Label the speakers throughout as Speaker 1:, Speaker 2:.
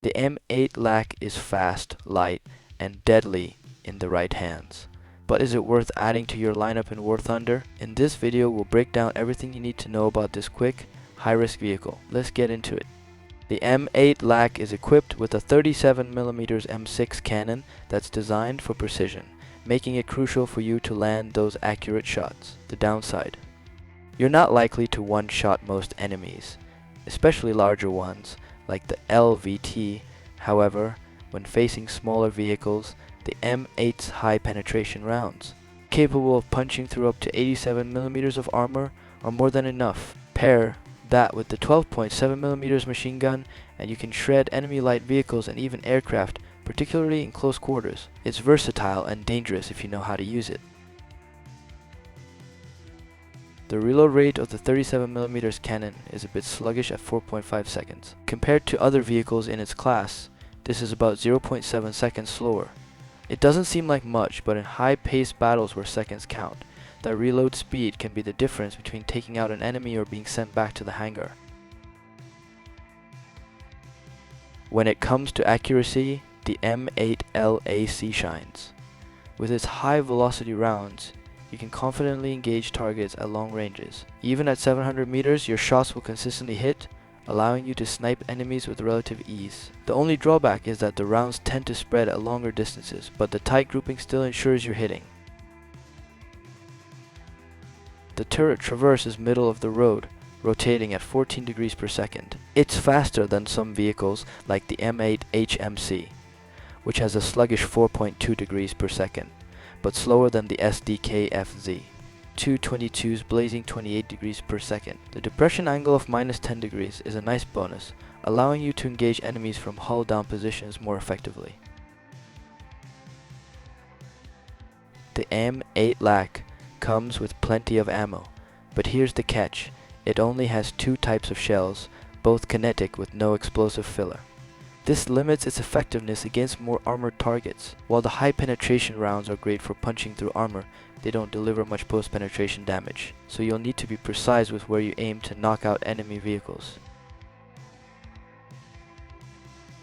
Speaker 1: The M8 LAC is fast, light, and deadly in the right hands. But is it worth adding to your lineup in War Thunder? In this video, we'll break down everything you need to know about this quick, high-risk vehicle. Let's get into it. The M8 LAC is equipped with a 37mm M6 cannon that's designed for precision, making it crucial for you to land those accurate shots. The downside: you're not likely to one-shot most enemies, especially larger ones like the LVT. However, when facing smaller vehicles, the M8's high penetration rounds, capable of punching through up to 87mm of armor, are more than enough. Pair that with the 12.7mm machine gun and you can shred enemy light vehicles and even aircraft, particularly in close quarters. It's versatile and dangerous if you know how to use it. The reload rate of the 37mm cannon is a bit sluggish at 4.5 seconds. Compared to other vehicles in its class, this is about 0.7 seconds slower. It doesn't seem like much, but in high-paced battles where seconds count, that reload speed can be the difference between taking out an enemy or being sent back to the hangar. When it comes to accuracy, the M8 LAC shines. With its high-velocity rounds, you can confidently engage targets at long ranges. Even at 700 meters, your shots will consistently hit, allowing you to snipe enemies with relative ease. The only drawback is that the rounds tend to spread at longer distances, but the tight grouping still ensures you're hitting. The turret traverses middle of the road, rotating at 14 degrees per second. It's faster than some vehicles like the M8 HMC, which has a sluggish 4.2 degrees per second, but slower than the SDK-FZ. 222's blazing 28 degrees per second. The depression angle of -10 degrees is a nice bonus, allowing you to engage enemies from hull down positions more effectively. The M8 LAC comes with plenty of ammo, but here's the catch: it only has 2 types of shells, both kinetic with no explosive filler. This limits its effectiveness against more armored targets. While the high penetration rounds are great for punching through armor, they don't deliver much post-penetration damage, so you'll need to be precise with where you aim to knock out enemy vehicles.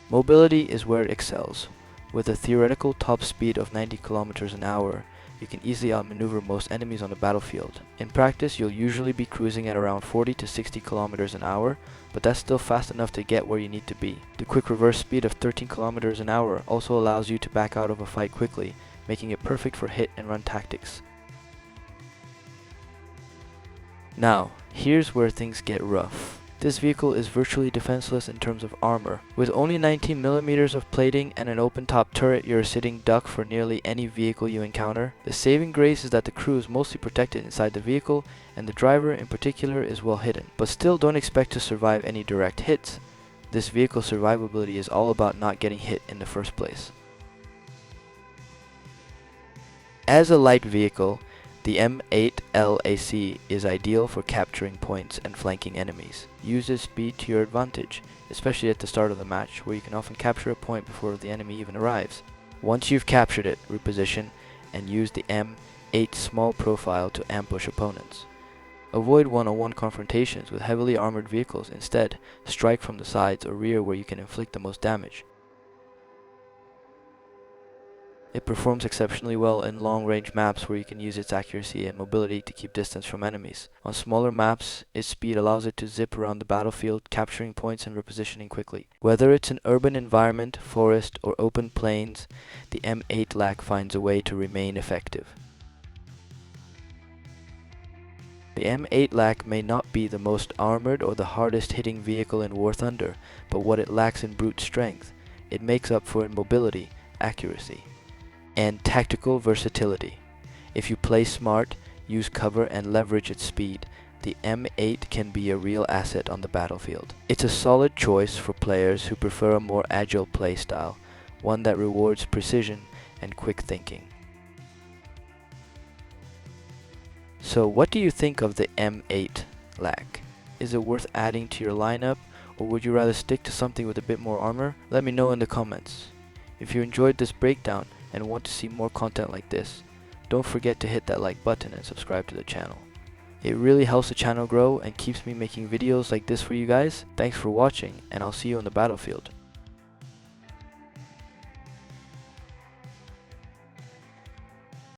Speaker 1: Mobility is where it excels. With a theoretical top speed of 90 km an hour, you can easily outmaneuver most enemies on the battlefield. In practice, you'll usually be cruising at around 40 to 60 km an hour, but that's still fast enough to get where you need to be. The quick reverse speed of 13 km an hour also allows you to back out of a fight quickly, making it perfect for hit and run tactics. Now, here's where things get rough. This vehicle is virtually defenseless in terms of armor. With only 19mm of plating and an open top turret, you're a sitting duck for nearly any vehicle you encounter. The saving grace is that the crew is mostly protected inside the vehicle, and the driver in particular is well hidden. But still, don't expect to survive any direct hits. This vehicle's survivability is all about not getting hit in the first place. As a light vehicle, the M8 LAC is ideal for capturing points and flanking enemies. Use this speed to your advantage, especially at the start of the match, where you can often capture a point before the enemy even arrives. Once you've captured it, reposition and use the M8 small profile to ambush opponents. Avoid one-on-one confrontations with heavily armored vehicles. Instead, strike from the sides or rear where you can inflict the most damage. It performs exceptionally well in long-range maps where you can use its accuracy and mobility to keep distance from enemies. On smaller maps, its speed allows it to zip around the battlefield, capturing points and repositioning quickly. Whether it's an urban environment, forest, or open plains, the M8 LAC finds a way to remain effective. The M8 LAC may not be the most armored or the hardest hitting vehicle in War Thunder, but what it lacks in brute strength, it makes up for in mobility, accuracy, and tactical versatility. If you play smart, use cover and leverage its speed, the M8 can be a real asset on the battlefield. It's a solid choice for players who prefer a more agile playstyle, one that rewards precision and quick thinking. So what do you think of the M8 LAC? Is it worth adding to your lineup, or would you rather stick to something with a bit more armor? Let me know in the comments. If you enjoyed this breakdown and want to see more content like this, don't forget to hit that like button and subscribe to the channel. It really helps the channel grow and keeps me making videos like this for you guys. Thanks for watching, and I'll see you on the battlefield.